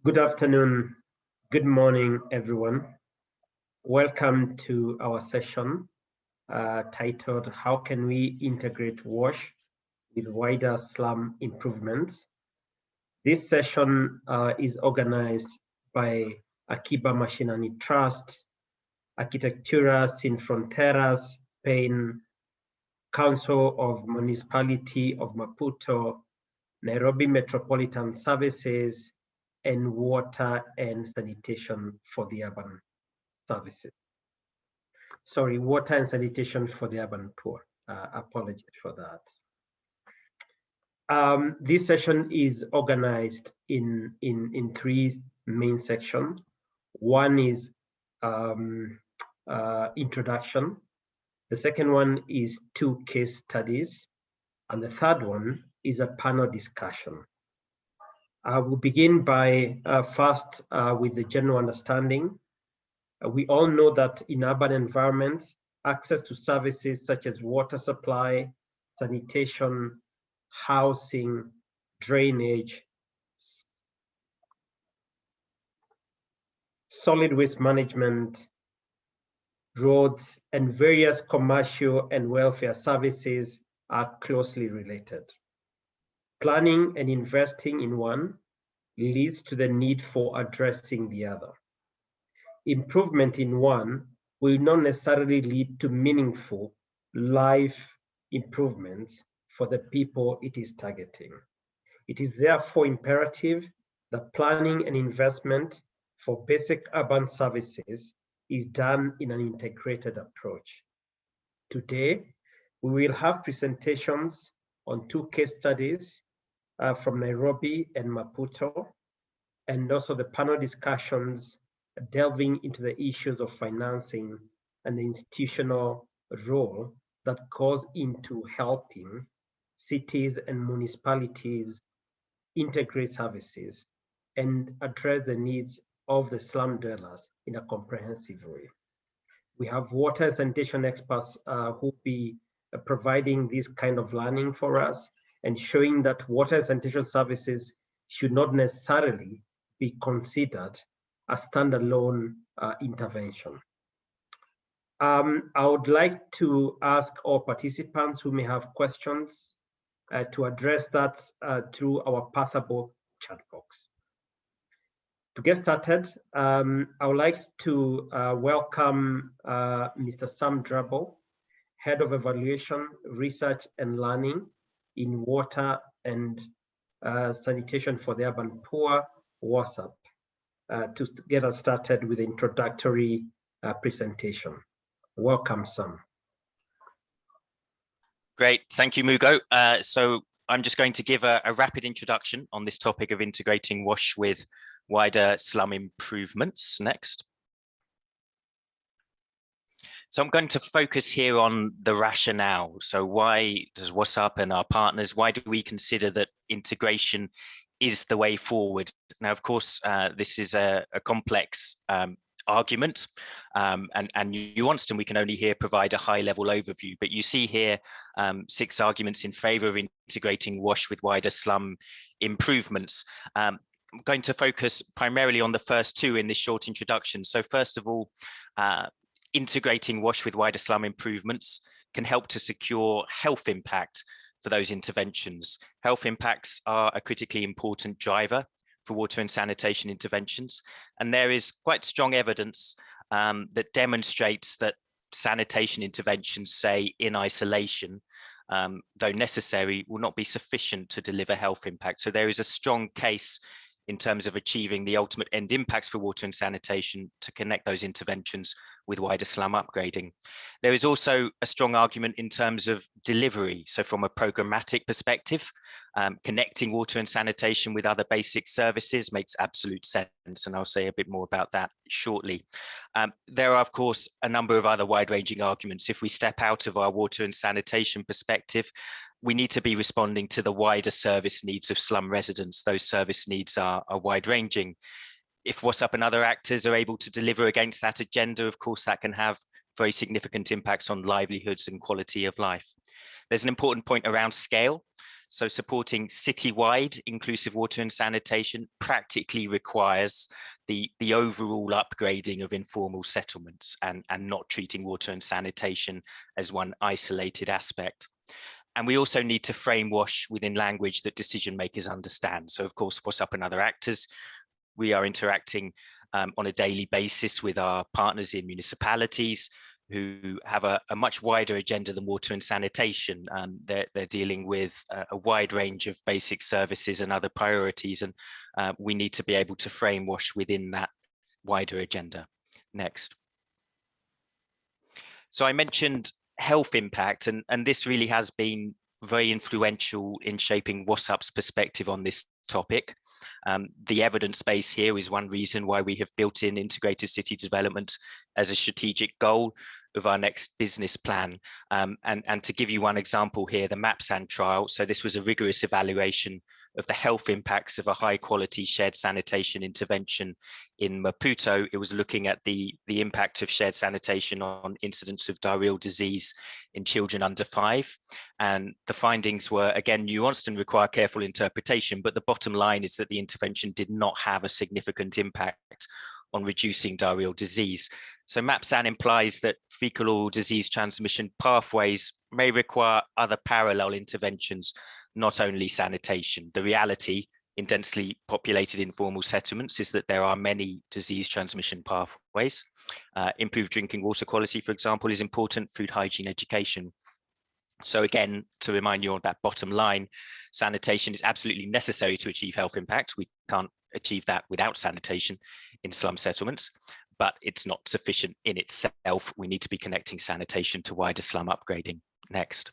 Good afternoon, good morning, everyone. Welcome to our session titled How Can We Integrate WASH with Wider Slum Improvements? This session is organized by Akiba Machinery Trust, Arquitectura Sin Fronteras, Spain, Council of Municipality of Maputo, Nairobi Metropolitan Services, and Water and Sanitation for the Urban Services. Sorry, Water and Sanitation for the Urban Poor. Apologies for that. This session is organized in three main sections. One is introduction. The second one is 2 case studies. And the third one is a panel discussion. I will begin by first with the general understanding. We all know that in urban environments, access to services such as water supply, sanitation, housing, drainage, solid waste management, roads, and various commercial and welfare services are closely related. Planning and investing in one leads to the need for addressing the other. Improvement in one will not necessarily lead to meaningful life improvements for the people it is targeting. It is therefore imperative that planning and investment for basic urban services is done in an integrated approach. Today, we will have presentations on 2 case studies from Nairobi and Maputo, and also the panel discussions delving into the issues of financing and the institutional role that goes into helping cities and municipalities integrate services and address the needs of the slum dwellers in a comprehensive way. We have water and sanitation experts who will be providing this kind of learning for us and showing that water and sanitation services should not necessarily be considered a standalone intervention. I would like to ask all participants who may have questions to address that through our Pathable chat box. To get started, I would like to welcome Mr. Sam Drabble, Head of Evaluation, Research and Learning in Water and Sanitation for the Urban Poor, WASUP, to get us started with the introductory presentation. Welcome, Sam. Great, thank you, Mugo. So I'm just going to give a rapid introduction on this topic of integrating WASH with wider slum improvements next. So I'm going to focus here on the rationale. So why does WASUP and our partners, why do we consider that integration is the way forward? Now, of course, this is a complex argument and nuanced, and we can only here provide a high-level overview. But you see here 6 arguments in favor of integrating WASH with wider slum improvements. I'm going to focus primarily on the first 2 in this short introduction. So first of all, integrating WASH with wider slum improvements can help to secure health impact for those interventions. Health impacts are a critically important driver for water and sanitation interventions. And there is quite strong evidence that demonstrates that sanitation interventions, say in isolation, though necessary, will not be sufficient to deliver health impact. So there is a strong case in terms of achieving the ultimate end impacts for water and sanitation to connect those interventions with wider slum upgrading. There is also a strong argument in terms of delivery. So from a programmatic perspective, connecting water and sanitation with other basic services makes absolute sense. And I'll say a bit more about that shortly. There are, of course, a number of other wide-ranging arguments. If we step out of our water and sanitation perspective, we need to be responding to the wider service needs of slum residents. Those service needs are wide-ranging. If WASUP and other actors are able to deliver against that agenda, of course, that can have very significant impacts on livelihoods and quality of life. There's an important point around scale. So supporting citywide inclusive water and sanitation practically requires the overall upgrading of informal settlements and not treating water and sanitation as one isolated aspect. And we also need to frame WASH within language that decision makers understand. So of course, What's Up and other actors, we are interacting on a daily basis with our partners in municipalities who have a much wider agenda than water and sanitation. They're dealing with a wide range of basic services and other priorities, and we need to be able to frame WASH within that wider agenda. Next. So I mentioned health impact, and this really has been very influential in shaping WASUP's perspective on this topic. The evidence base here is one reason why we have built in integrated city development as a strategic goal of our next business plan. And to give you one example here, the MAPSAN trial. So this was a rigorous evaluation of the health impacts of a high quality shared sanitation intervention in Maputo. It was looking at the impact of shared sanitation on incidence of diarrheal disease in children under 5. And the findings were, again, nuanced and require careful interpretation, but the bottom line is that the intervention did not have a significant impact on reducing diarrheal disease. So MAPSAN implies that fecal oral disease transmission pathways may require other parallel interventions, not only sanitation. The reality in densely populated informal settlements is that there are many disease transmission pathways. Improved drinking water quality, for example, is important, food hygiene education. So again, to remind you on that bottom line, sanitation is absolutely necessary to achieve health impact. We can't achieve that without sanitation in slum settlements, but it's not sufficient in itself. We need to be connecting sanitation to wider slum upgrading. Next.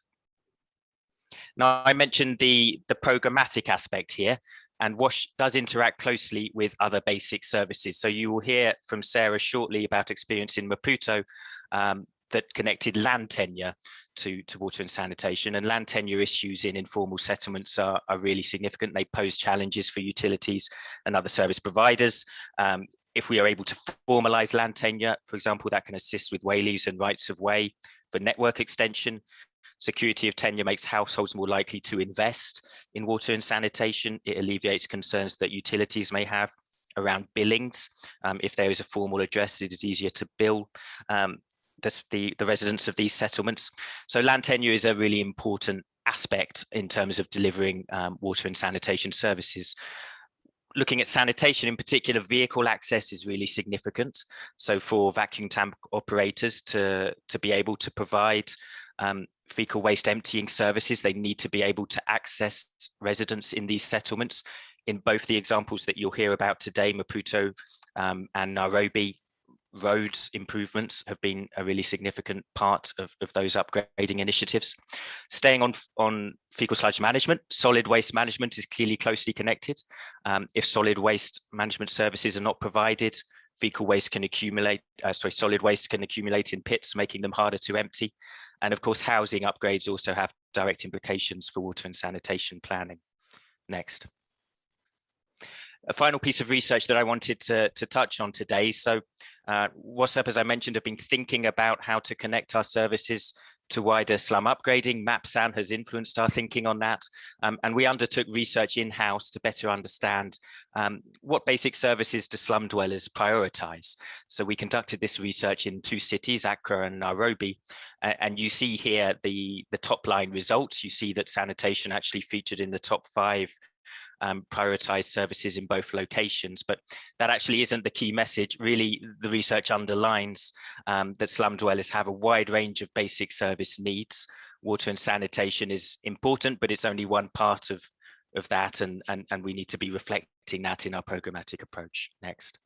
Now, I mentioned the programmatic aspect here, and WASH does interact closely with other basic services. So you will hear from Sarah shortly about experience in Maputo that connected land tenure to water and sanitation, and land tenure issues in informal settlements are really significant. They pose challenges for utilities and other service providers. If we are able to formalize land tenure, for example, that can assist with way leaves and rights of way for network extension. Security of tenure makes households more likely to invest in water and sanitation. It alleviates concerns that utilities may have around billings. If there is a formal address, it is easier to bill the residents of these settlements. So land tenure is a really important aspect in terms of delivering water and sanitation services. Looking at sanitation in particular, vehicle access is really significant. So for vacuum tank operators to be able to provide fecal waste emptying services, they need to be able to access residents in these settlements. In both the examples that you'll hear about today, Maputo and Nairobi, roads improvements have been a really significant part of those upgrading initiatives. Staying on fecal sludge management, solid waste management is clearly closely connected. If solid waste management services are not provided, fecal waste can accumulate, solid waste can accumulate in pits, making them harder to empty. And of course, housing upgrades also have direct implications for water and sanitation planning. Next. A final piece of research that I wanted to touch on today. So WASUP, as I mentioned, have been thinking about how to connect our services to wider slum upgrading. MAPSAN has influenced our thinking on that. And we undertook research in-house to better understand what basic services do slum dwellers prioritize. So we conducted this research in 2 cities, Accra and Nairobi. And you see here the top line results. You see that sanitation actually featured in the top 5 prioritized services in both locations, but that actually isn't the key message. Really, the research underlines that slum dwellers have a wide range of basic service needs. Water and sanitation is important, but it's only one part of that, and we need to be reflecting that in our programmatic approach. Next.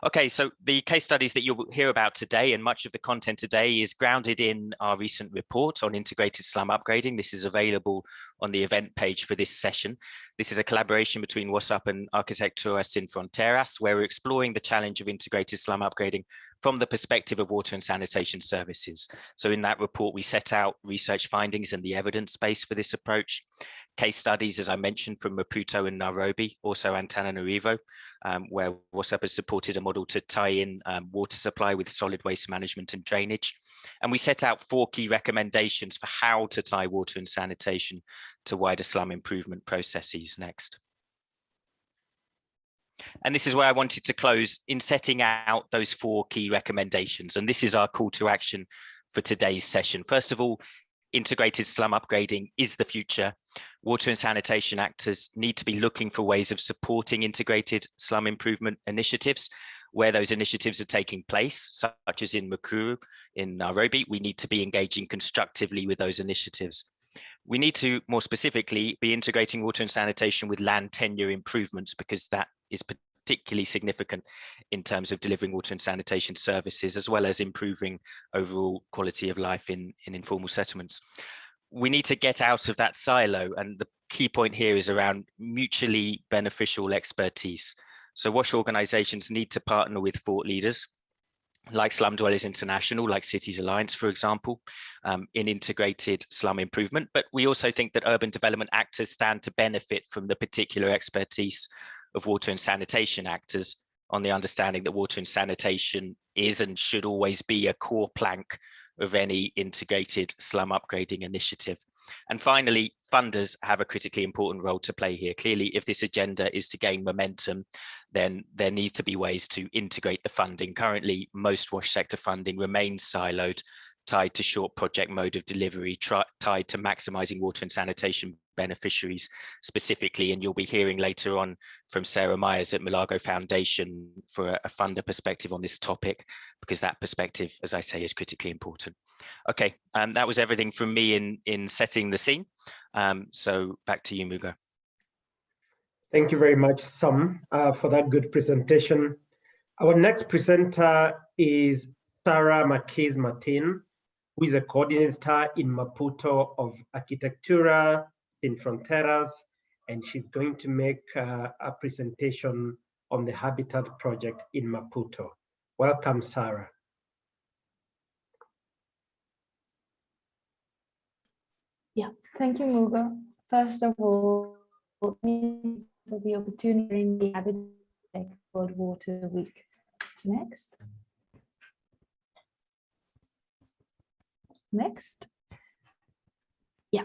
Okay, so the case studies that you'll hear about today and much of the content today is grounded in our recent report on integrated slum upgrading. This is available on the event page for this session. This is a collaboration between WASUP and Arquitectura Sin Fronteras, where we're exploring the challenge of integrated slum upgrading from the perspective of water and sanitation services. So in that report, we set out research findings and the evidence base for this approach. Case studies, as I mentioned, from Maputo and Nairobi, also Antananarivo, where WASAP has supported a model to tie in water supply with solid waste management and drainage. And we set out 4 key recommendations for how to tie water and sanitation to wider slum improvement processes. Next. And this is where I wanted to close in setting out those 4 key recommendations. And this is our call to action for today's session. First of all, integrated slum upgrading is the future. Water and sanitation actors need to be looking for ways of supporting integrated slum improvement initiatives where those initiatives are taking place, such as in Mokoro, in Nairobi. We need to be engaging constructively with those initiatives. We need to, more specifically, be integrating water and sanitation with land tenure improvements, because that is particularly significant in terms of delivering water and sanitation services, as well as improving overall quality of life in informal settlements. We need to get out of that silo, and the key point here is around mutually beneficial expertise. So WASH organizations need to partner with thought leaders like Slum Dwellers International, like Cities Alliance, for example, in integrated slum improvement. But we also think that urban development actors stand to benefit from the particular expertise of water and sanitation actors, on the understanding that water and sanitation is and should always be a core plank of any integrated slum upgrading initiative. And finally, funders have a critically important role to play here. Clearly, if this agenda is to gain momentum, then there needs to be ways to integrate the funding. Currently, most WASH sector funding remains siloed, tied to short project mode of delivery, tied to maximizing water and sanitation beneficiaries specifically. And you'll be hearing later on from Sarah Myers at Milagro Foundation for a funder perspective on this topic, because that perspective, as I say, is critically important. Okay, that was everything from me in setting the scene. So back to you, Mugo. Thank you very much, Sam, for that good presentation. Our next presenter is Sarah Marquez-Martin, who is a coordinator in Maputo of Arquitectura Sin Fronteras, and she's going to make a presentation on the Habitat project in Maputo. Welcome, Sarah. Yeah, thank you, Mugo. First of all, thank you for the opportunity in the Habitat World Water Week. Next. Next. Yeah.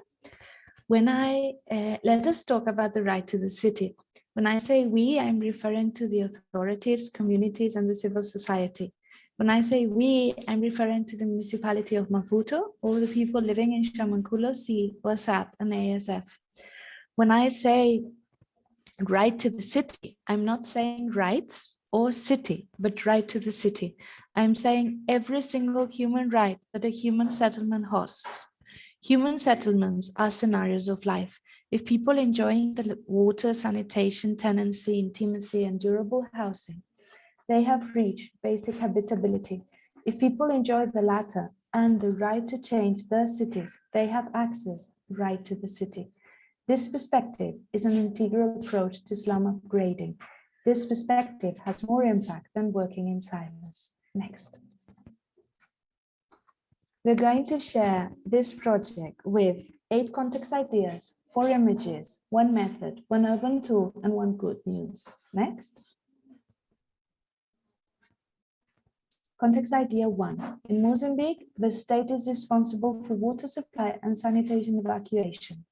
When let us talk about the right to the city. When I say we, I'm referring to the authorities, communities, and the civil society. When I say we, I'm referring to the municipality of Maputo, or the people living in Shamankulo C, WASAP, and ASF. When I say right to the city, I'm not saying rights or city, but right to the city. I'm saying every single human right that a human settlement hosts. Human settlements are scenarios of life. If people enjoying the water, sanitation, tenancy, intimacy, and durable housing, they have reached basic habitability. If people enjoy the latter and the right to change their cities, they have access right to the city. This perspective is an integral approach to slum upgrading. This perspective has more impact than working in silos. Next. We're going to share this project with 8 context ideas, 4 images, 1 method, 1 urban tool, and 1 good news. Next. Context idea 1. In Mozambique, the state is responsible for water supply and sanitation evacuation.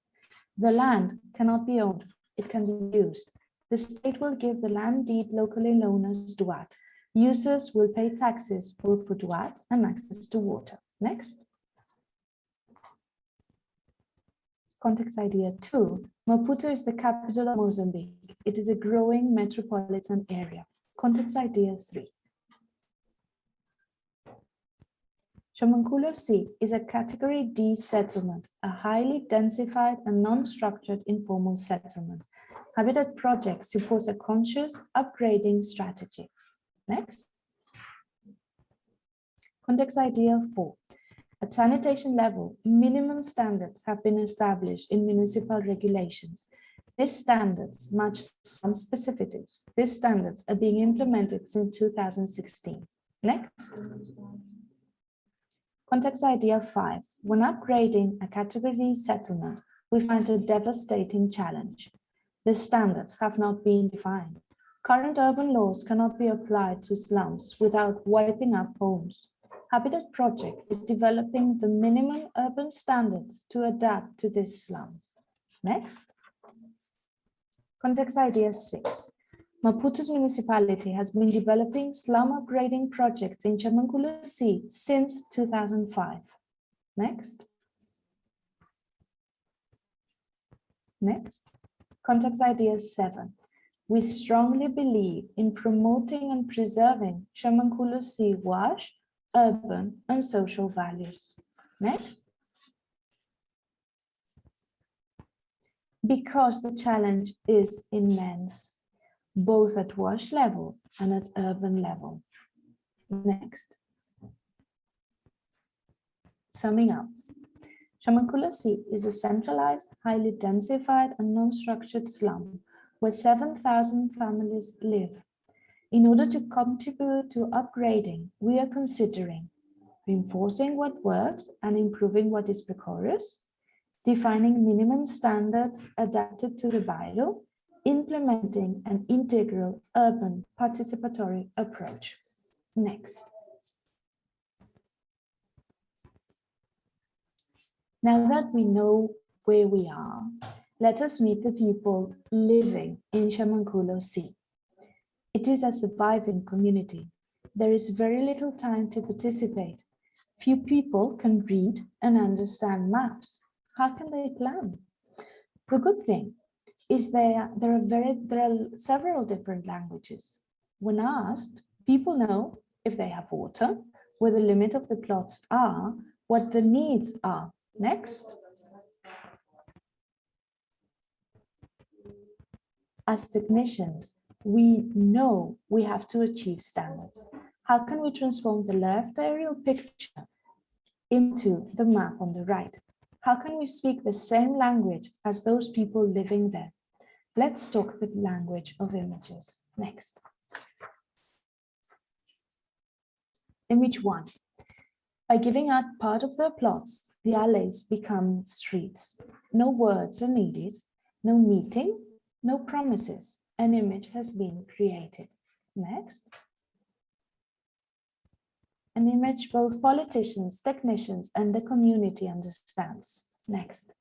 The land cannot be owned, it can be used. The state will give the land deed locally known as duat. Users will pay taxes both for duat and access to water. Next. Context idea 2. Maputo is the capital of Mozambique. It is a growing metropolitan area. Context idea 3. Shamankulo C is a category D settlement, a highly densified and non-structured informal settlement. Habitat project supports a conscious upgrading strategy. Next. Context idea 4. At sanitation level, minimum standards have been established in municipal regulations. These standards match some specificities. These standards are being implemented since 2016. Next. Context idea 5. When upgrading a category settlement, we find a devastating challenge. The standards have not been defined. Current urban laws cannot be applied to slums without wiping out homes. Habitat Project is developing the minimum urban standards to adapt to this slum. Next. Context idea 6. Maputo's municipality has been developing slum upgrading projects in Chamankulu Sea since 2005. Next. Next. Context idea 7. We strongly believe in promoting and preserving Chamankulu Sea wash, urban and social values. Next. Because the challenge is immense, both at wash level and at urban level. Next. Summing up, Chamankulu Sea is a centralized, highly densified and non-structured slum where 7,000 families live. In order to contribute to upgrading, we are considering reinforcing what works and improving what is precarious, defining minimum standards adapted to the bylaw, implementing an integral urban participatory approach. Next. Now that we know where we are, let us meet the people living in Chamankulu Sea. It is a surviving community. There is very little time to participate. Few people can read and understand maps. How can they plan? The good thing is there are several different languages. When asked, people know if they have water, where the limit of the plots are, what the needs are. Next. As technicians, we know we have to achieve standards. How can we transform the left aerial picture into the map on the right? How can we speak the same language as those people living there? Let's talk the language of images. Next. Image 1. By giving out part of the plots, the alleys become streets. No words are needed, no meeting, no promises. An image has been created. Next. An image both politicians, technicians, and the community understands. Next.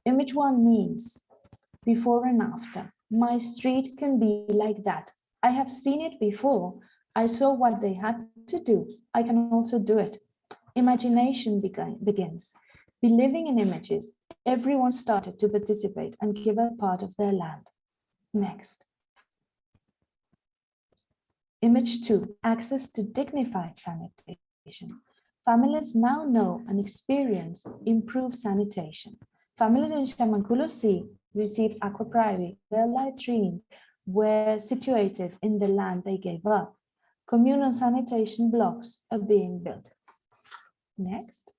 Image 1 means before and after. My street can be like that. I have seen it before. I saw what they had to do. I can also do it. Imagination begins. Believing in images, everyone started to participate and give a part of their land. Next. Image 2, access to dignified sanitation. Families now know and experience improved sanitation. Families in Chamankulu Sea received aqua private. Their latrines were situated in the land they gave up. Communal sanitation blocks are being built. Next.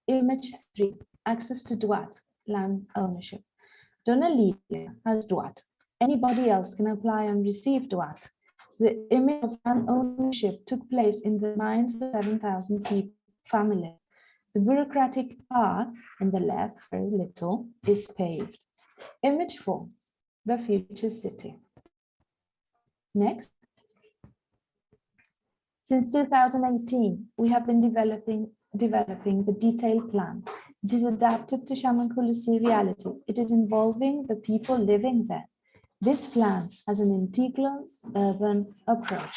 Image 3, access to Duat, land ownership. Dona Lydia has Duat. Anybody else can apply and receive Duat. The image of land ownership took place in the minds of 7,000 people, families. The bureaucratic path on the left, very little, is paved. Image 4, the future city. Next. Since 2018, we have been developing the detailed plan. It is adapted to Chamankulu Sea reality. It is involving the people living there. This plan has an integral urban approach.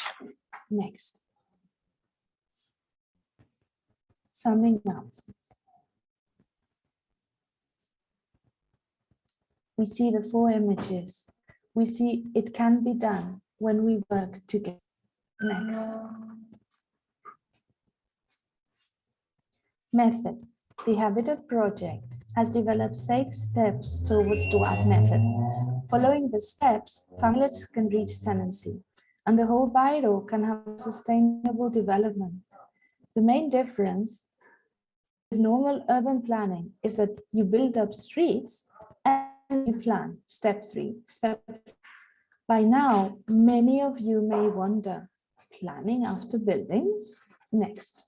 Next. Summing up. We see the 4 images. We see it can be done when we work together. Next. Method. The Habitat Project has developed 6 steps towards Duat method. Following the steps, families can reach tenancy, and the whole bylaw can have sustainable development. The main difference with normal urban planning is that you build up streets and you plan? Step 3. By now, many of you may wonder, planning after building? Next.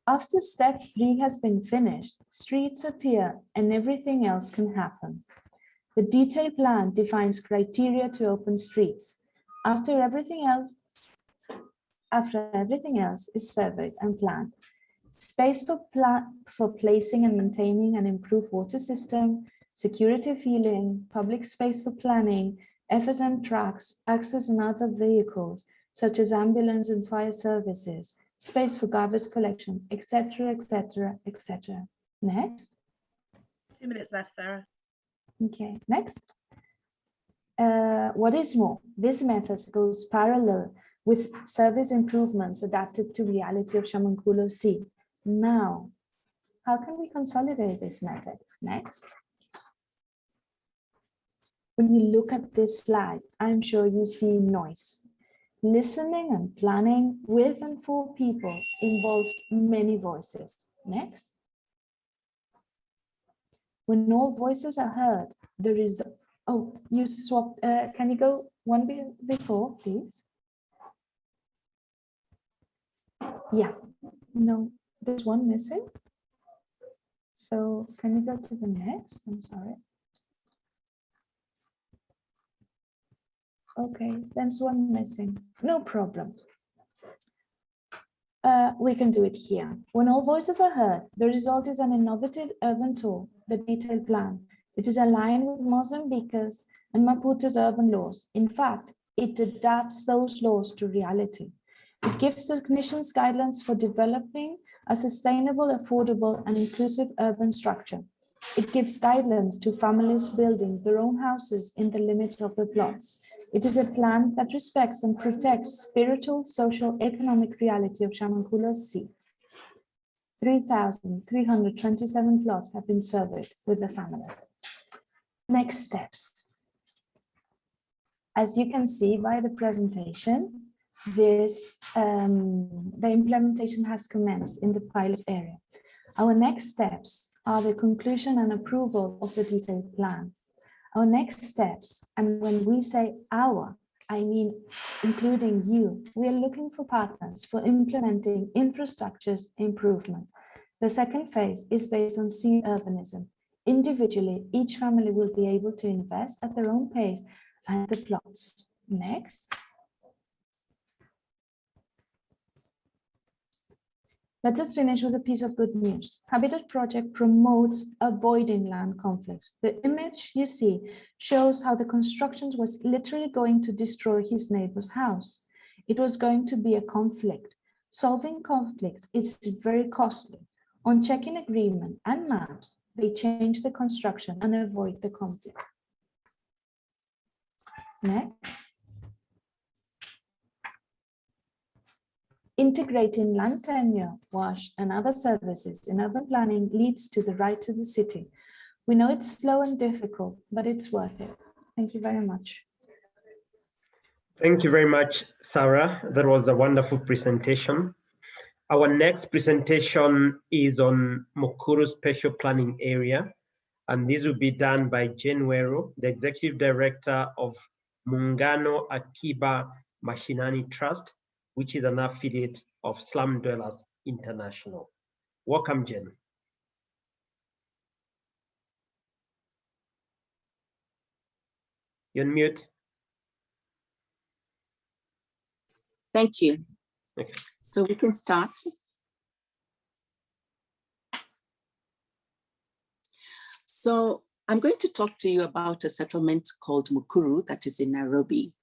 After step 3 has been finished, streets appear and everything else can happen. The detailed plan defines criteria to open streets. After everything else is surveyed and planned. Space for placing and maintaining an improved water system, security feeling, public space for planning, FSM trucks, access and other vehicles, such as ambulance and fire services, space for garbage collection, etc., etc., etc. Next. 2 minutes left, Sarah. Okay, next. What is more, this method goes parallel with service improvements adapted to reality of Shamankulo Sea. Now, how can we consolidate this method? Next. When you look at this slide, I'm sure you see noise. Listening and planning with and for people involves many voices. Next. When all voices are heard, there is, oh, you swapped, can you go one before, please? Yeah, no, there's one missing. So can you go to the next? I'm sorry. Okay, there's one missing. No problem. We can do it here. When all voices are heard, the result is an innovative urban tool, the detailed plan. It is aligned with Mozambique's and Maputo's urban laws. In fact, it adapts those laws to reality. It gives technicians guidelines for developing a sustainable, affordable, and inclusive urban structure. It gives guidelines to families building their own houses in the limits of their plots. It is a plan that respects and protects spiritual, social, economic reality of Shamankulo Sea. 3,327 plots have been surveyed with the families. Next steps. As you can see by the presentation, the implementation has commenced in the pilot area. Our next steps are the conclusion and approval of the detailed plan. Our next steps, and when we say our, I mean including you, we are looking for partners for implementing infrastructures improvement. The second phase is based on sea urbanism. Individually, each family will be able to invest at their own pace and the plots. Next. Let us finish with a piece of good news. Habitat Project promotes avoiding land conflicts. The image you see shows how the construction was literally going to destroy his neighbor's house. It was going to be a conflict. Solving conflicts is very costly. On checking agreement and maps, they change the construction and avoid the conflict. Next. Integrating land tenure, wash, and other services in urban planning leads to the right to the city. We know it's slow and difficult, but it's worth it. Thank you very much. Thank you very much, Sarah. That was a wonderful presentation. Our next presentation is on Mokoro Special Planning Area, and this will be done by Jane Wero, the Executive Director of Muungano Akiba Mashinani Trust, which is an affiliate of Slum Dwellers International. Welcome, Jen. You're on mute. Thank you. Okay. So we can start. So I'm going to talk to you about a settlement called Mokoro that is in Nairobi.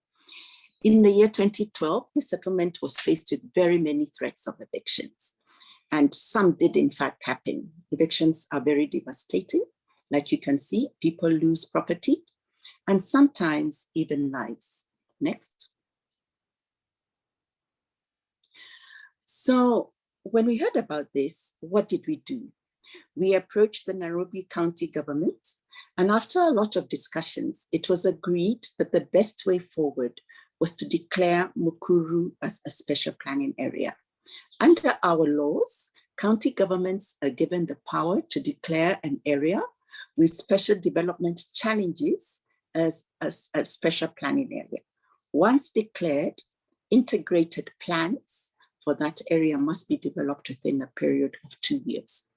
In the year 2012, the settlement was faced with very many threats of evictions, and some did in fact happen. Evictions are very devastating. Like you can see, people lose property and sometimes even lives. Next. So when we heard about this, what did we do? We approached the Nairobi County government, and after a lot of discussions, it was agreed that the best way forward was to declare Mokoro as a special planning area. Under our laws, county governments are given the power to declare an area with special development challenges as a special planning area. Once declared, integrated plans for that area must be developed within a period of 2 years.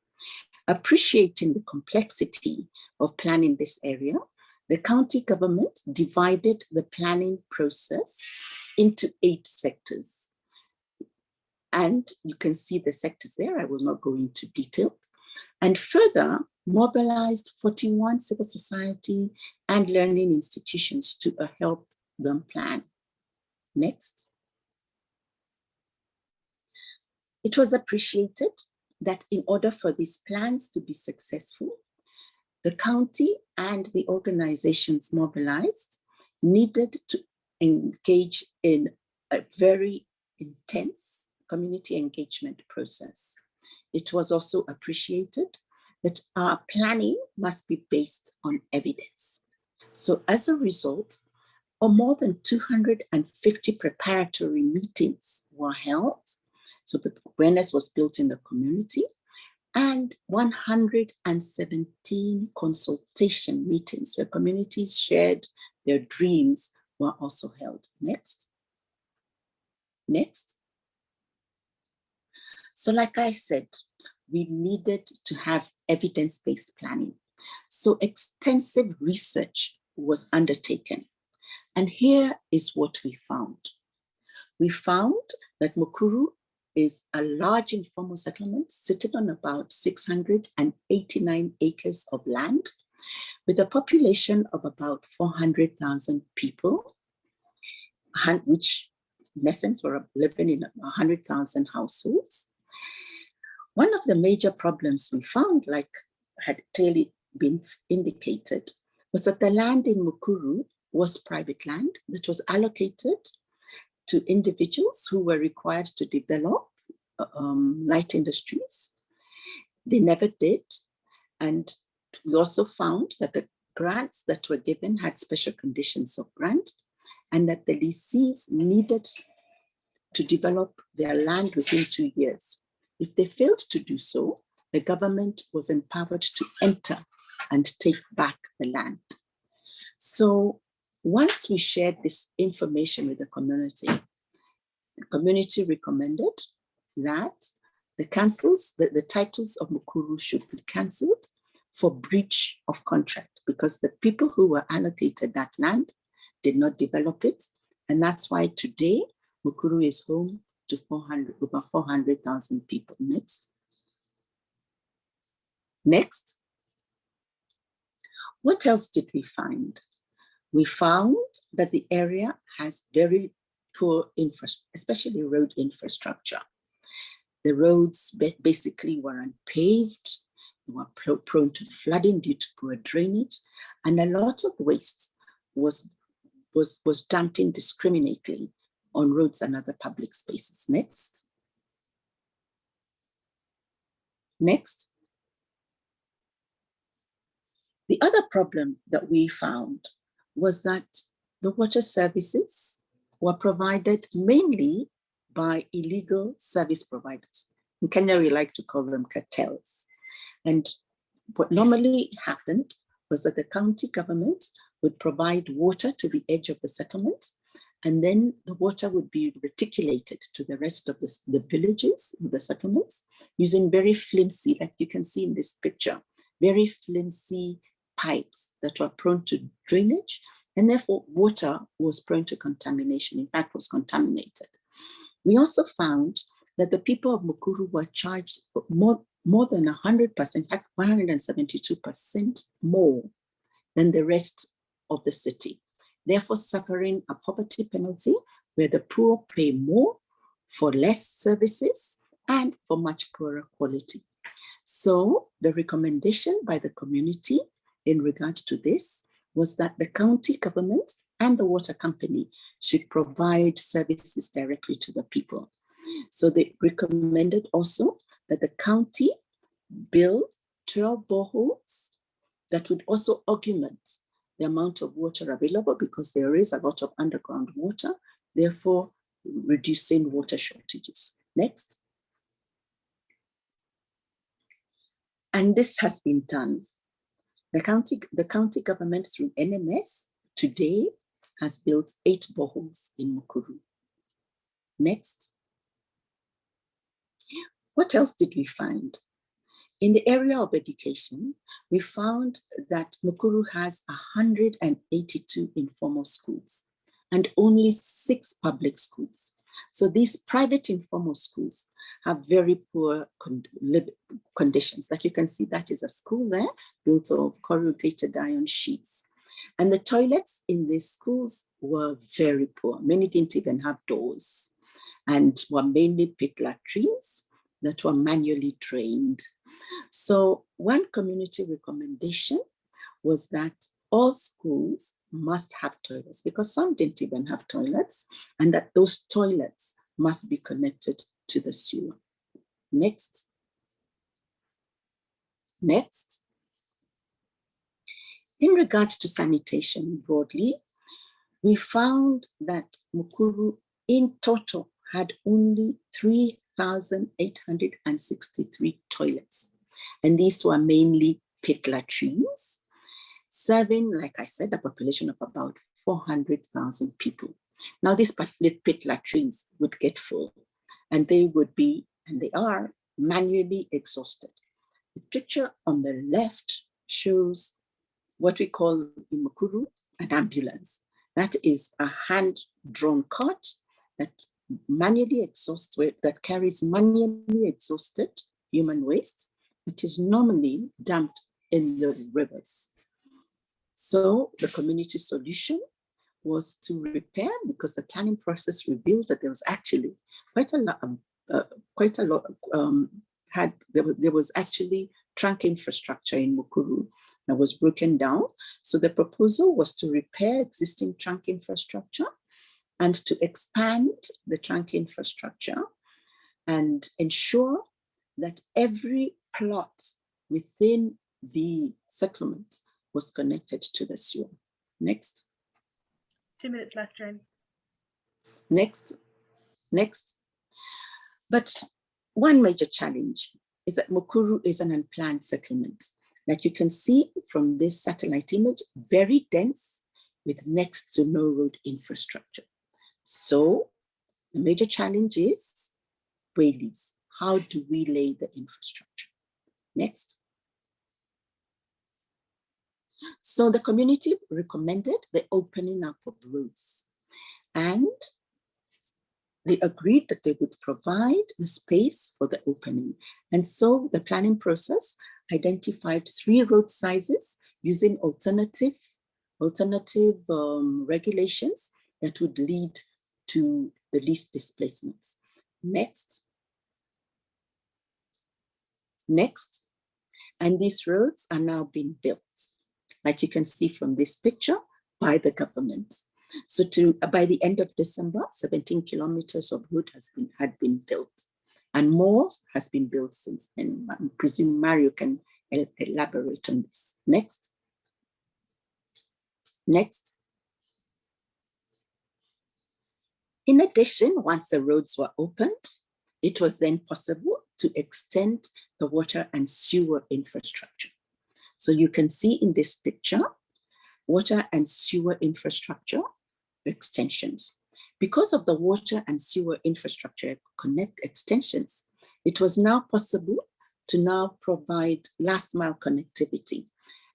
Appreciating the complexity of planning this area, the county government divided the planning process into 8 sectors. And you can see the sectors there. I will not go into details. And further, mobilized 41 civil society and learning institutions to help them plan. Next. It was appreciated that in order for these plans to be successful, the county and the organizations mobilized needed to engage in a very intense community engagement process. It was also appreciated that our planning must be based on evidence. So as a result, more than 250 preparatory meetings were held. So the awareness was built in the community, and 117 consultation meetings where communities shared their dreams were also held. Next. Next. So like I said, we needed to have evidence-based planning. So extensive research was undertaken. And here is what we found. We found that Mokoro is a large informal settlement sitting on about 689 acres of land with a population of about 400,000 people, which in essence were living in 100,000 households. One of the major problems we found, like had clearly been indicated, was that the land in Mokoro was private land that was allocated to individuals who were required to develop light industries. They never did. And we also found that the grants that were given had special conditions of grant, and that the lessees needed to develop their land within 2 years. If they failed to do so, the government was empowered to enter and take back the land. So once we shared this information with the community recommended that the titles of Mokoro should be cancelled for breach of contract, because the people who were allocated that land did not develop it. And that's why today Mokoro is home to over 400,000 people. Next. Next. What else did we find? We found that the area has very poor infrastructure, especially road infrastructure. The roads basically were unpaved, they were prone to flooding due to poor drainage, and a lot of waste was dumped indiscriminately on roads and other public spaces. Next. Next. The other problem that we found was that the water services were provided mainly by illegal service providers. In Kenya, we like to call them cartels. And what normally happened was that the county government would provide water to the edge of the settlement, and then the water would be reticulated to the rest of the villages, the settlements, using very flimsy, like you can see in this picture, very flimsy pipes that were prone to drainage, and therefore water was prone to contamination, in fact was contaminated. We also found that the people of Mokoro were charged more than 100%, in fact 172% more than the rest of the city, therefore suffering a poverty penalty where the poor pay more for less services and for much poorer quality. So the recommendation by the community in regard to this was that the county government and the water company should provide services directly to the people. So they recommended also that the county build 12 boreholes that would also augment the amount of water available, because there is a lot of underground water, therefore reducing water shortages. Next. And this has been done. The county government through NMS today has built 8 boreholes in Mokoro. Next. What else did we find? In the area of education, we found that Mokoro has 182 informal schools and only 6 public schools. So these private informal schools have very poor conditions. Like you can see, that is a school there built of corrugated iron sheets. And the toilets in these schools were very poor. Many didn't even have doors and were mainly pit latrines that were manually drained. So one community recommendation was that all schools must have toilets, because some didn't even have toilets, and that those toilets must be connected to the sewer. Next. Next. In regards to sanitation broadly, we found that Mokoro in total had only 3,863 toilets. And these were mainly pit latrines, serving, like I said, a population of about 400,000 people. Now, these pit latrines would get full, and they would be, and they are, manually exhausted. The picture on the left shows what we call in Mokoro an ambulance. That is a hand-drawn cart that manually exhausts, that carries manually exhausted human waste. It is normally dumped in the rivers. So the community solution was to repair, because the planning process revealed that there was actually there was actually trunk infrastructure in Mokoro that was broken down. So the proposal was to repair existing trunk infrastructure and to expand the trunk infrastructure and ensure that every plot within the settlement was connected to the sewer. Next. 2 minutes left, Jane. Next. Next. But one major challenge is that Mokoro is an unplanned settlement. Like you can see from this satellite image, very dense with next to no road infrastructure. So the major challenge is wayleaves. How do we lay the infrastructure? Next. So the community recommended the opening up of roads, and they agreed that they would provide the space for the opening. And so the planning process identified 3 road sizes using alternative regulations that would lead to the least displacements. Next. Next. And these roads are now being built, like you can see from this picture, by the government. So by the end of December, 17 kilometers of road had been built, and more has been built since then. I presume Mario can elaborate on this. Next. Next. In addition, once the roads were opened, it was then possible to extend the water and sewer infrastructure. So you can see in this picture, water and sewer infrastructure extensions. Because of the water and sewer infrastructure connect extensions, it was now possible to now provide last mile connectivity.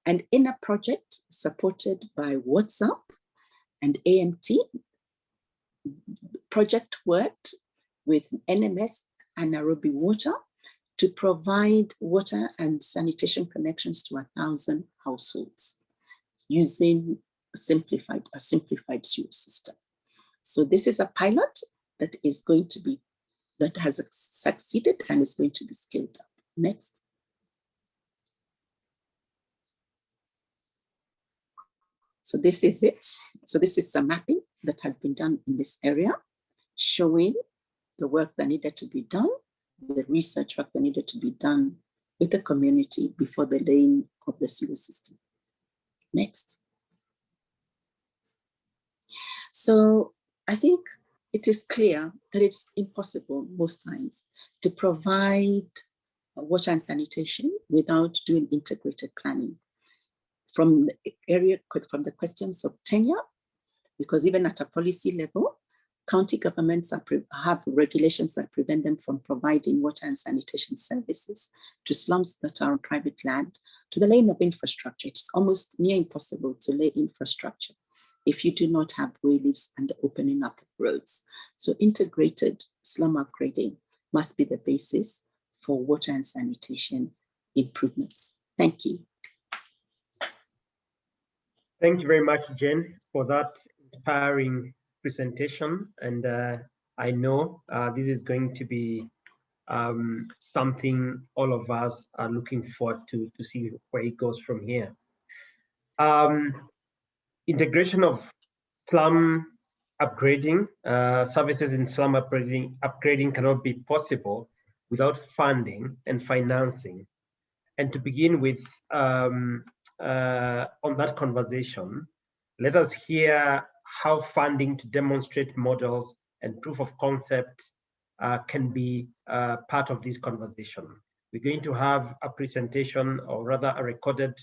And in a project supported by WhatsApp and AMT, project worked with NMS and Nairobi Water to provide water and sanitation connections to 1,000 households using a simplified sewer system. So this is a pilot that has succeeded and is going to be scaled up. Next. So this is it. So this is some mapping that had been done in this area, showing the work that needed to be done, the research work that needed to be done with the community before the laying of the sewer system. Next. So I think it is clear that it's impossible most times to provide water and sanitation without doing integrated planning. From the questions of tenure, because even at a policy level, county governments have regulations that prevent them from providing water and sanitation services to slums that are on private land, to the laying of infrastructure. It's almost near impossible to lay infrastructure if you do not have waylifts and the opening up of roads. So integrated slum upgrading must be the basis for water and sanitation improvements. Thank you. Thank you very much, Jen, for that inspiring presentation. And I know this is going to be something all of us are looking forward to see where it goes from here. Integration of slum upgrading, services in slum upgrading cannot be possible without funding and financing. And to begin with, on that conversation, let us hear how funding to demonstrate models and proof of concept can be part of this conversation. We're going to have a presentation, or rather a recorded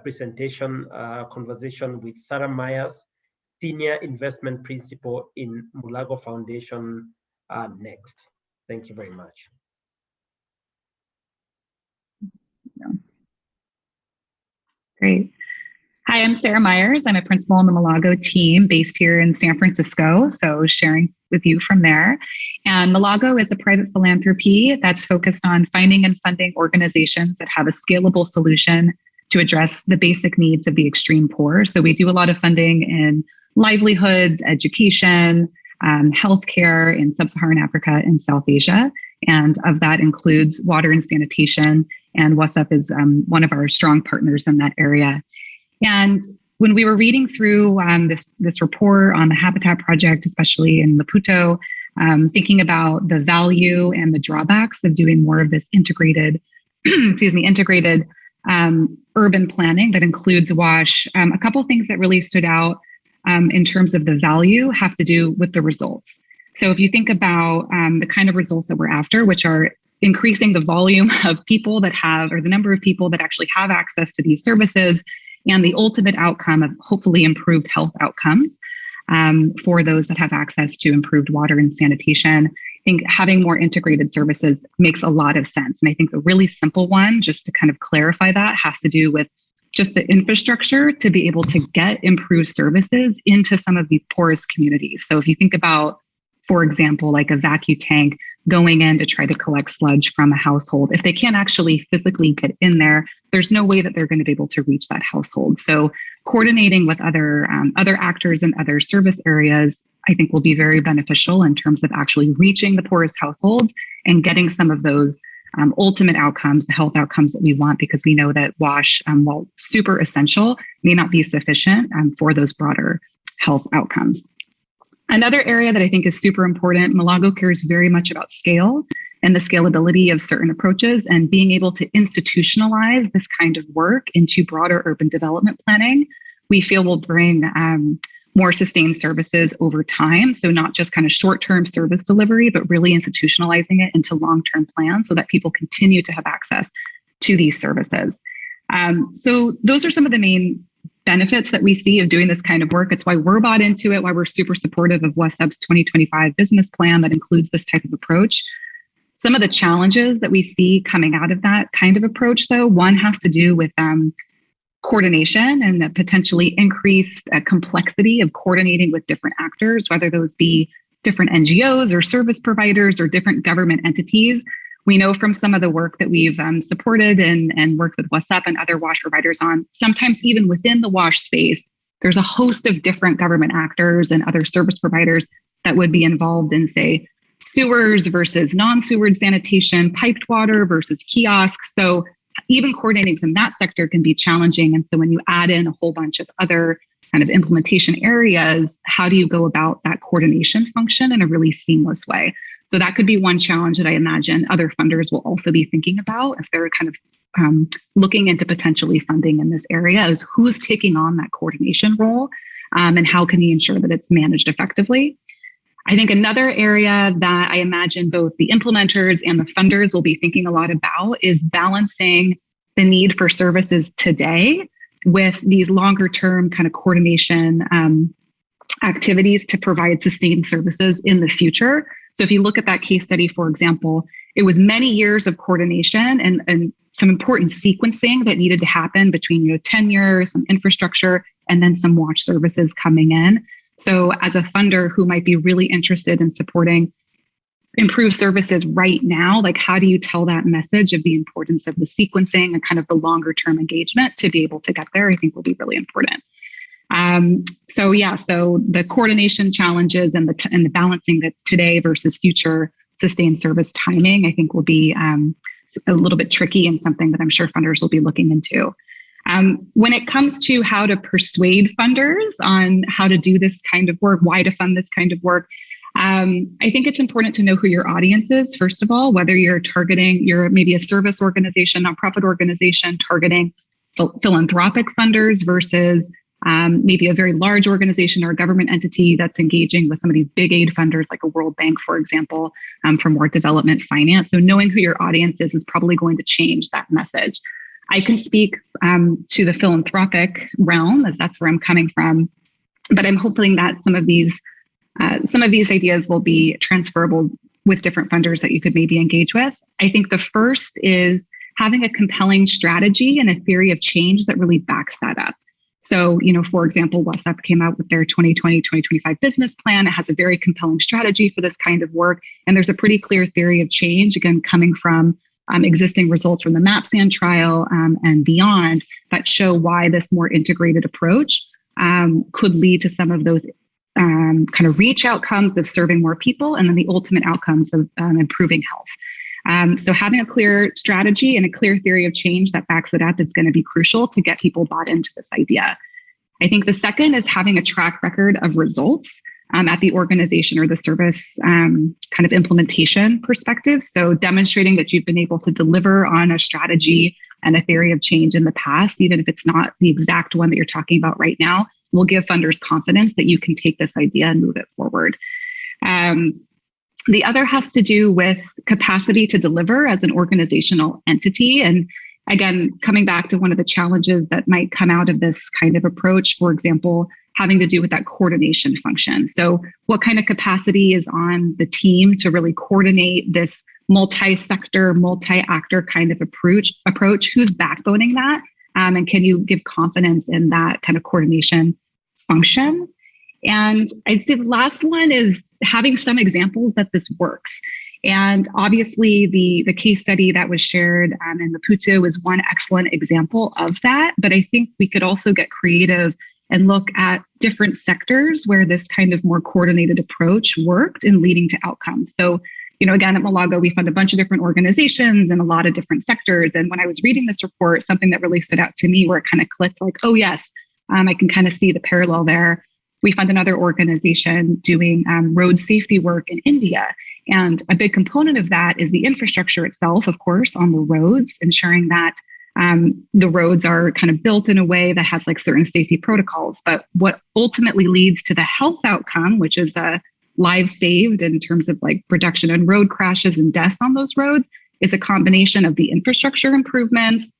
presentation conversation with Sarah Myers, Senior Investment Principal in Mulago Foundation next. Thank you very much. Great. Hi, I'm Sarah Myers. I'm a principal in the Mulago team based here in San Francisco, so sharing with you from there. And Mulago is a private philanthropy that's focused on finding and funding organizations that have a scalable solution to address the basic needs of the extreme poor. So we do a lot of funding in livelihoods, education, healthcare in sub-Saharan Africa and South Asia. And of that includes water and sanitation. And WhatsApp is one of our strong partners in that area. And when we were reading through this report on the Habitat Project, especially in Maputo, thinking about the value and the drawbacks of doing more of this integrated, integrated urban planning that includes WASH, a couple things that really stood out in terms of the value have to do with the results. So if you think about the kind of results that we're after, which are increasing the volume of people that have, or the number of people that actually have access to these services, and the ultimate outcome of hopefully improved health outcomes for those that have access to improved water and sanitation. I think having more integrated services makes a lot of sense. And I think the really simple one, just to kind of clarify that, has to do with just the infrastructure to be able to get improved services into some of the poorest communities. So if you think about, for example, like a vacuum tank going in to try to collect sludge from a household, if they can't actually physically get in there, there's no way that they're going to be able to reach that household. So coordinating with other actors in other service areas, I think will be very beneficial in terms of actually reaching the poorest households and getting some of those ultimate outcomes, the health outcomes that we want, because we know that WASH, while super essential, may not be sufficient for those broader health outcomes. Another area that I think is super important, Mulago cares very much about scale and the scalability of certain approaches, and being able to institutionalize this kind of work into broader urban development planning, we feel will bring more sustained services over time. So not just kind of short-term service delivery, but really institutionalizing it into long-term plans so that people continue to have access to these services. So those are some of the main benefits that we see of doing this kind of work. It's why we're bought into it, why we're super supportive of WhatsApp's 2025 business plan that includes this type of approach. Some of the challenges that we see coming out of that kind of approach, though, one has to do with coordination and the potentially increased complexity of coordinating with different actors, whether those be different NGOs or service providers or different government entities. We know from some of the work that we've supported and worked with WhatsApp and other WASH providers on, sometimes even within the WASH space, there's a host of different government actors and other service providers that would be involved in, say, sewers versus non-sewered sanitation, piped water versus kiosks. So even coordinating from that sector can be challenging. And so when you add in a whole bunch of other kind of implementation areas, how do you go about that coordination function in a really seamless way? So that could be one challenge that I imagine other funders will also be thinking about if they're kind of looking into potentially funding in this area, is who's taking on that coordination role and how can you ensure that it's managed effectively? I think another area that I imagine both the implementers and the funders will be thinking a lot about is balancing the need for services today with these longer term kind of coordination activities to provide sustained services in the future. So if you look at that case study, for example, it was many years of coordination and some important sequencing that needed to happen between tenure, some infrastructure, and then some watch services coming in. So as a funder who might be really interested in supporting improved services right now, like how do you tell that message of the importance of the sequencing and kind of the longer term engagement to be able to get there, I think will be really important. So the coordination challenges and the balancing that today versus future sustained service timing, I think will be a little bit tricky and something that I'm sure funders will be looking into. When it comes to how to persuade funders on how to do this kind of work, why to fund this kind of work, I think it's important to know who your audience is, first of all, whether you're maybe a service organization, nonprofit organization targeting philanthropic funders versus maybe a very large organization or a government entity that's engaging with some of these big aid funders like a World Bank, for example, for more development finance. So knowing who your audience is probably going to change that message. I can speak to the philanthropic realm as that's where I'm coming from, but I'm hoping that some of these ideas will be transferable with different funders that you could maybe engage with. I think the first is having a compelling strategy and a theory of change that really backs that up. So, for example, WhatsApp came out with their 2020-2025 business plan. It has a very compelling strategy for this kind of work. And there's a pretty clear theory of change, again, coming from existing results from the MapSan trial and beyond that show why this more integrated approach could lead to some of those kind of reach outcomes of serving more people and then the ultimate outcomes of improving health. So having a clear strategy and a clear theory of change that backs it up is going to be crucial to get people bought into this idea. I think the second is having a track record of results at the organization or the service kind of implementation perspective. So demonstrating that you've been able to deliver on a strategy and a theory of change in the past, even if it's not the exact one that you're talking about right now, will give funders confidence that you can take this idea and move it forward. The other has to do with capacity to deliver as an organizational entity. And again, coming back to one of the challenges that might come out of this kind of approach, for example, having to do with that coordination function. So what kind of capacity is on the team to really coordinate this multi-sector, multi-actor kind of approach? Who's backboning that? And can you give confidence in that kind of coordination function? And I'd say the last one is having some examples that this works. And obviously the case study that was shared in Maputo is one excellent example of that. But I think we could also get creative and look at different sectors where this kind of more coordinated approach worked in leading to outcomes. So, again, at Malago, we fund a bunch of different organizations in a lot of different sectors. And when I was reading this report, something that really stood out to me where it kind of clicked like, oh, yes, I can kind of see the parallel there. We fund another organization doing road safety work in India. And a big component of that is the infrastructure itself, of course, on the roads, ensuring that the roads are kind of built in a way that has like certain safety protocols. But what ultimately leads to the health outcome, which is lives saved in terms of like reduction in road crashes and deaths on those roads, is a combination of the infrastructure improvements,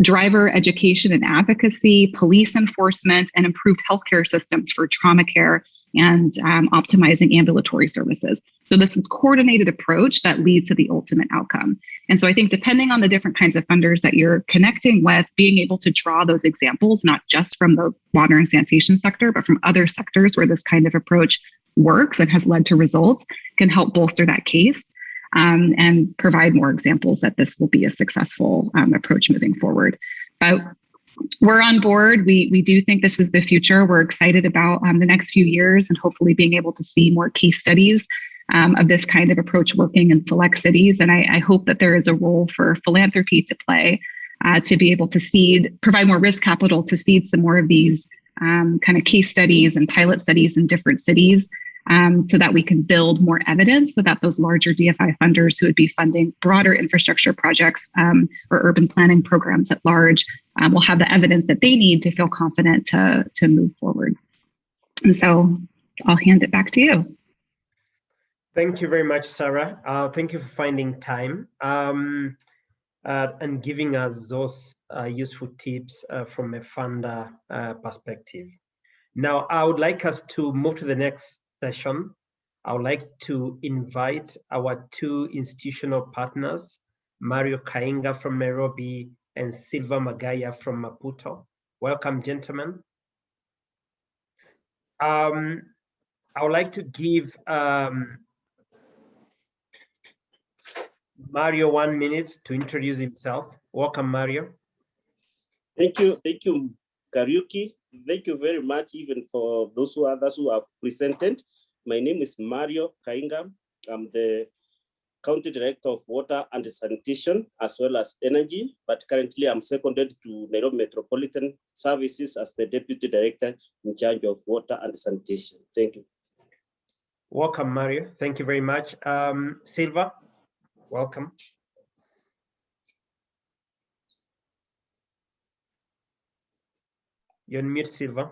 driver education and advocacy, police enforcement, and improved healthcare systems for trauma care and optimizing ambulatory services. So this is a coordinated approach that leads to the ultimate outcome. And so I think depending on the different kinds of funders that you're connecting with, being able to draw those examples, not just from the water and sanitation sector, but from other sectors where this kind of approach works and has led to results, can help bolster that case. And provide more examples that this will be a successful approach moving forward. But we're on board. We do think this is the future. We're excited about the next few years and hopefully being able to see more case studies of this kind of approach working in select cities. And I hope that there is a role for philanthropy to play to be able to provide more risk capital to seed some more of these kind of case studies and pilot studies in different cities. So that we can build more evidence so that those larger DFI funders who would be funding broader infrastructure projects or urban planning programs at large will have the evidence that they need to feel confident to move forward. And so I'll hand it back to you. Thank you very much, Sarah. Thank you for finding time and giving us those useful tips from a funder perspective. Now, I would like us to move to the next session. I would like to invite our two institutional partners, Mario Kainga from Nairobi and Silva Magaya from Maputo. Welcome, gentlemen. I would like to give Mario 1 minute to introduce himself. Welcome, Mario. Thank you, Kariuki. Thank you very much, even for those others who have presented. My name is Mario Kainga. I'm the County Director of Water and Sanitation, as well as Energy, but currently I'm seconded to Nairobi Metropolitan Services as the Deputy Director in charge of Water and Sanitation. Thank you. Welcome, Mario. Thank you very much. Silva, welcome. You're on mute, Silva.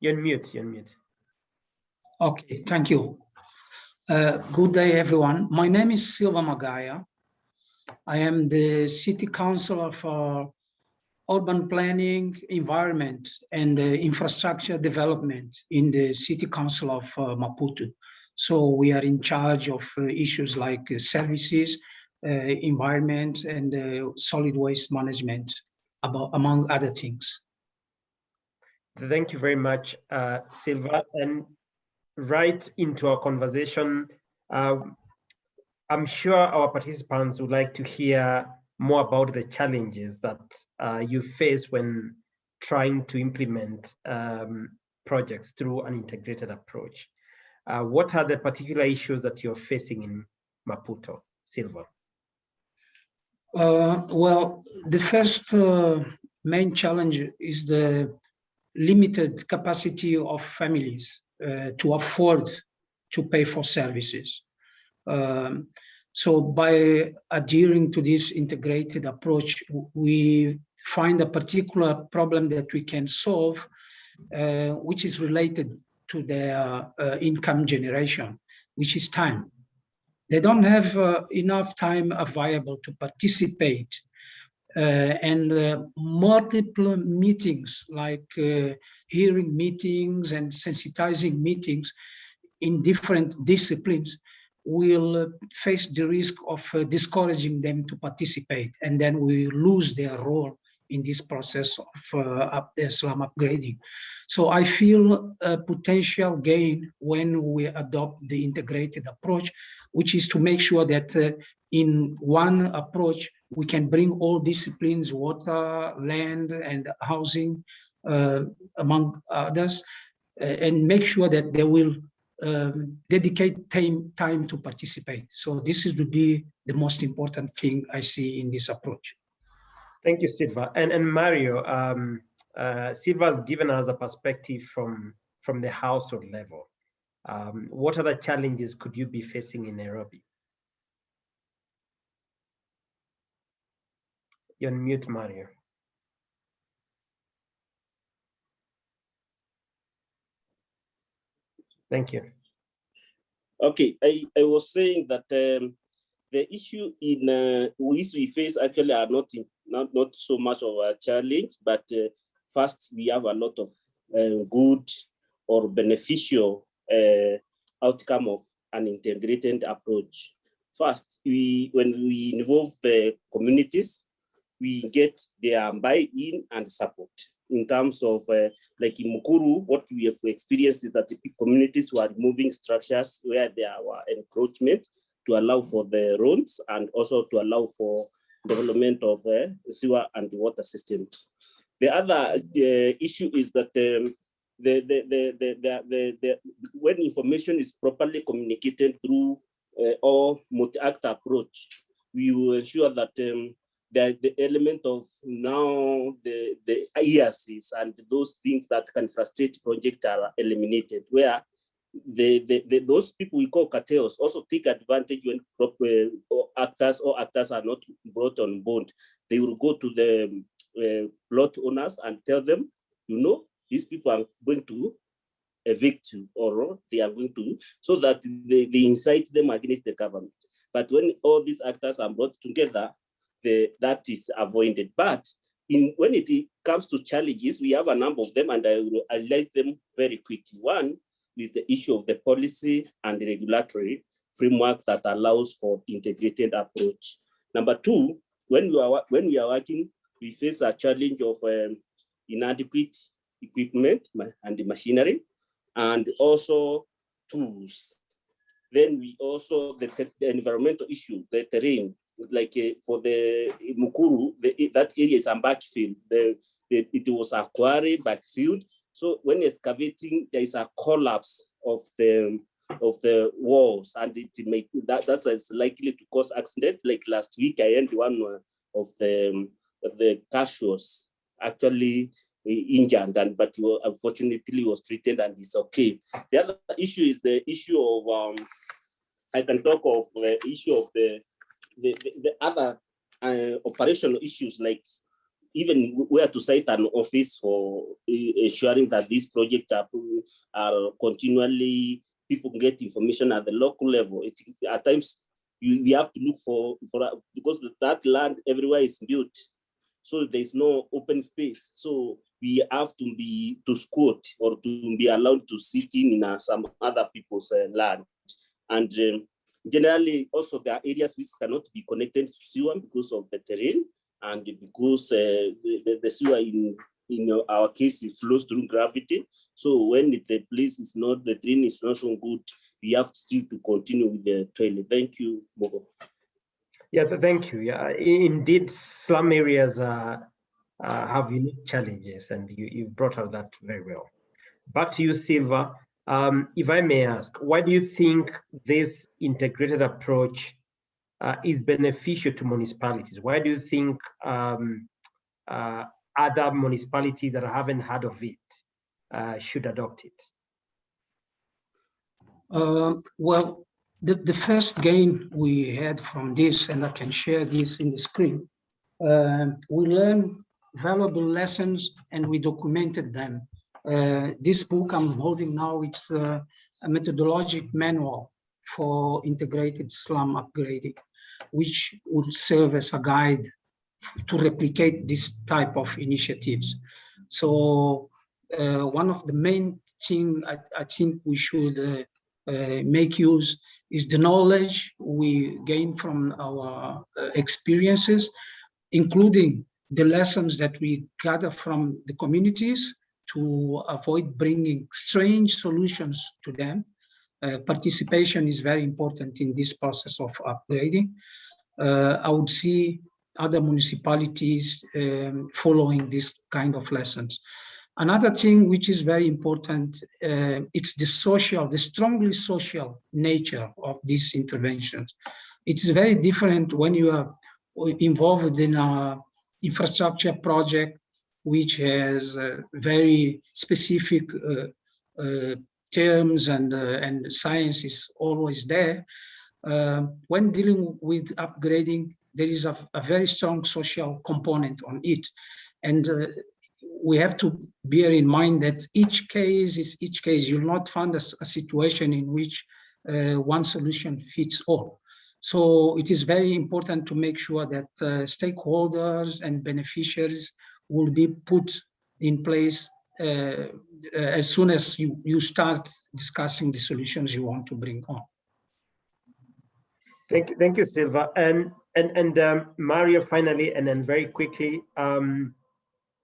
You're on mute, you're on mute. Okay, thank you. Good day, everyone. My name is Silva Magaya. I am the City Councilor for Urban Planning, Environment, and Infrastructure Development in the City Council of Maputo. So we are in charge of issues like services, environment, and solid waste management, among other things. Thank you very much, Silva. And right into our conversation, I'm sure our participants would like to hear more about the challenges that you face when trying to implement projects through an integrated approach. What are the particular issues that you're facing in Maputo, Silva? Well, the first main challenge is the limited capacity of families to afford to pay for services. So by adhering to this integrated approach, we find a particular problem that we can solve, which is related to their income generation, which is time. They don't have enough time available to participate, and multiple meetings like hearing meetings and sensitizing meetings in different disciplines will face the risk of discouraging them to participate, and then we lose their role in this process of slum upgrading. So I feel a potential gain when we adopt the integrated approach, which is to make sure that in one approach, we can bring all disciplines, water, land, and housing, among others, and make sure that they will dedicate time to participate. So this is to be the most important thing I see in this approach. Thank you, Silva. And Mario, Silva has given us a perspective from the household level. What other challenges could you be facing in Nairobi? You're on mute, Mario. Thank you. Okay, I was saying that the issue in which we face actually are not so much of a challenge, but first we have a lot of good or beneficial outcome of an integrated approach. First, when we involve the communities, we get their buy-in and support. In terms of, like in Mokoro, what we have experienced is that the communities were removing structures where there were encroachment to allow for the roads and also to allow for development of sewer and water systems. The other issue is that when information is properly communicated through or multi-actor approach, we will ensure that the element of now the IACs and those things that can frustrate projects are eliminated, where those people we call cartels also take advantage when actors are not brought on board. They will go to the plot owners and tell them, you know, these people are going to evict you, or they are going to, so that they incite them against the government. But when all these actors are brought together, that is avoided. But when it comes to challenges, we have a number of them, and I will highlight them very quickly. One is the issue of the policy and the regulatory framework that allows for integrated approach. Number two, when we are working, we face a challenge of inadequate equipment and the machinery, and also tools. Then we also, the environmental issue, the terrain, like for the Mokoro, that area is a backfield. It was a quarry backfield. So when excavating, there is a collapse of the walls, and that's likely to cause accident. Like last week, I heard one of the casuals actually injured, but unfortunately was treated and is okay. The other issue is the issue of I can talk of the issue of the other operational issues, like even where to cite an office for ensuring that these projects are continually, people get information at the local level. At times, we have to look for because that land everywhere is built, so there's no open space. So we have to squat or to be allowed to sit in some other people's land. And generally, also there are areas which cannot be connected to sewer because of the terrain, and because the sewer in our case, it flows through gravity. So when the place is not, the drain is not so good, we have still to continue with the toilet. Thank you, Mokoro. Yeah, thank you. Yeah, indeed, slum areas have unique challenges, and you brought out that very well. Back to you, Silva. If I may ask, why do you think this integrated approach is beneficial to municipalities? Why do you think other municipalities that haven't heard of it should adopt it? Well, the first gain we had from this, and I can share this in the screen, we learned valuable lessons and we documented them. This book I'm holding now, it's a methodologic manual for integrated slum upgrading, which would serve as a guide to replicate this type of initiatives. So one of the main things I think we should make use is the knowledge we gain from our experiences, including the lessons that we gather from the communities to avoid bringing strange solutions to them. Participation is very important in this process of upgrading. I would see other municipalities following this kind of lessons. Another thing which is very important, it's the strongly social nature of these interventions. It's very different when you are involved in an infrastructure project which has very specific terms and science is always there. When dealing with upgrading, there is a very strong social component on it. And we have to bear in mind that each case is each case. You'll not find a situation in which one solution fits all. So it is very important to make sure that stakeholders and beneficiaries will be put in place as soon as you start discussing the solutions you want to bring on. Thank you, Silva. And Mario, finally, and then very quickly,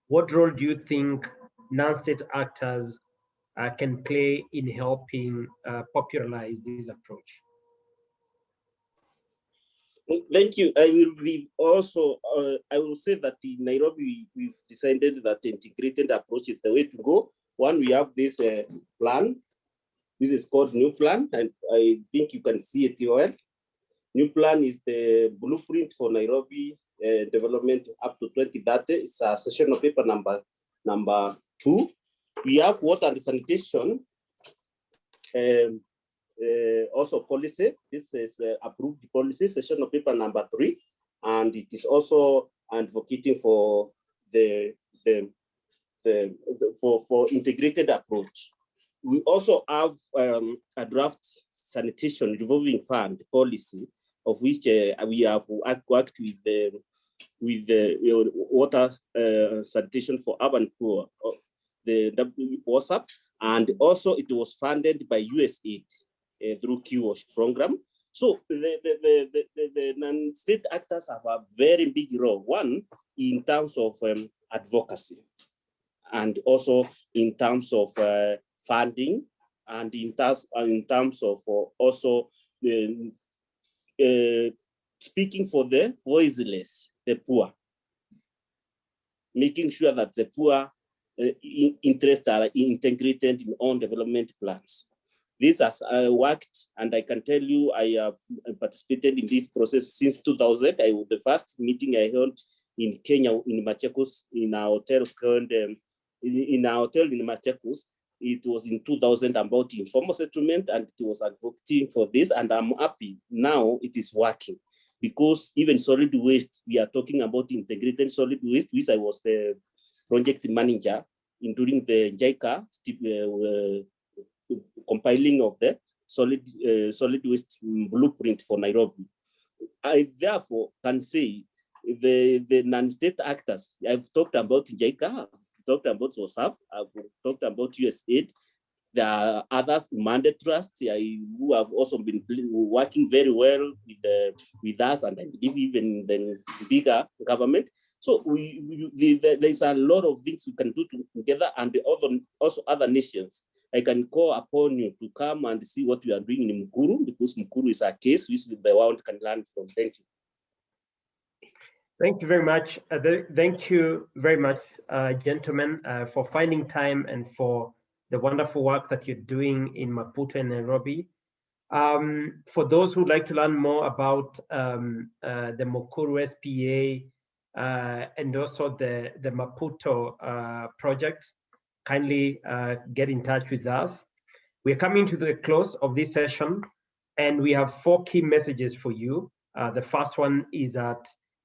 what role do you think non-state actors can play in helping popularize this approach? Thank you. I will be also, I will say that in Nairobi, we've decided that integrated approach is the way to go. One, we have this plan. This is called New Plan, and I think you can see it well. New Plan is the blueprint for Nairobi development up to 2030. It's a session paper number 2. We have water and sanitation, also policy. This is approved policy, session paper number 3, and it is also advocating for the for integrated approach. We also have a draft sanitation revolving fund policy, of which we have worked with the water sanitation for urban poor, the WSAP, and also it was funded by USAID through QWASH program. So the non-state actors have a very big role, one in terms of advocacy, and also in terms of funding, and in terms of also speaking for the voiceless, the poor, making sure that the poor interests are integrated in all development plans. This has worked, and I can tell you I have participated in this process since 2000. The first meeting I held in Kenya, in Machakos, in our hotel in Machakos, it was in 2000 about informal settlement, and it was advocating for this, and I'm happy now it is working, because even solid waste, we are talking about integrated solid waste, which I was the project manager during the JICA compiling of the solid waste blueprint for Nairobi. I therefore can say the non-state actors, I've talked about JICA, I've talked about WhatsApp, I've talked about USAID. There are others, Mandate Trust, who have also been working very well with us, and I believe even the bigger government. So there's a lot of things we can do together, and also other nations. I can call upon you to come and see what we are doing in Mokoro, because Mokoro is a case which the world can learn from. Thank you. Thank you very much. Thank you very much, gentlemen, for finding time and for the wonderful work that you're doing in Maputo and Nairobi. For those who'd like to learn more about the Mokoro SPA and also the Maputo projects, kindly get in touch with us. We're coming to the close of this session, and we have 4 key messages for you. The first one is that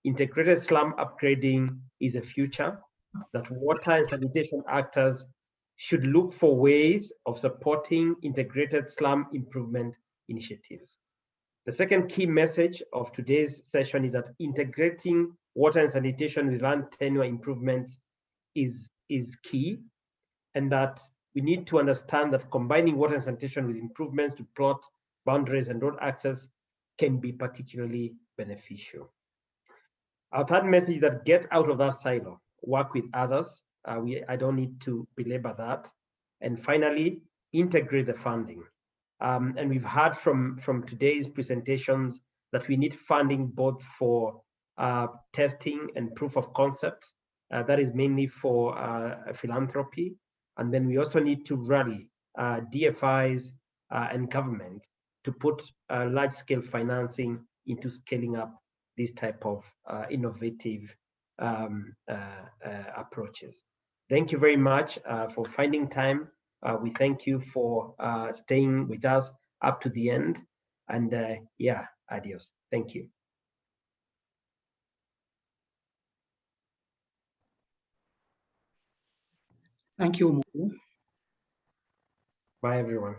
integrated slum upgrading is a future, that water and sanitation actors should look for ways of supporting integrated slum improvement initiatives. The second key message of today's session is that integrating water and sanitation with land tenure improvements is key, and that we need to understand that combining water and sanitation with improvements to plot boundaries and road access can be particularly beneficial. Our third message is that get out of that silo, work with others. I don't need to belabor that. And finally, integrate the funding. And we've heard from today's presentations that we need funding both for testing and proof of concept. That is mainly for philanthropy. And then we also need to rally DFIs and government to put large-scale financing into scaling up this type of innovative approaches. Thank you very much for finding time. We thank you for staying with us up to the end. And yeah, adios. Thank you. Thank you, Mokoro. Bye, everyone.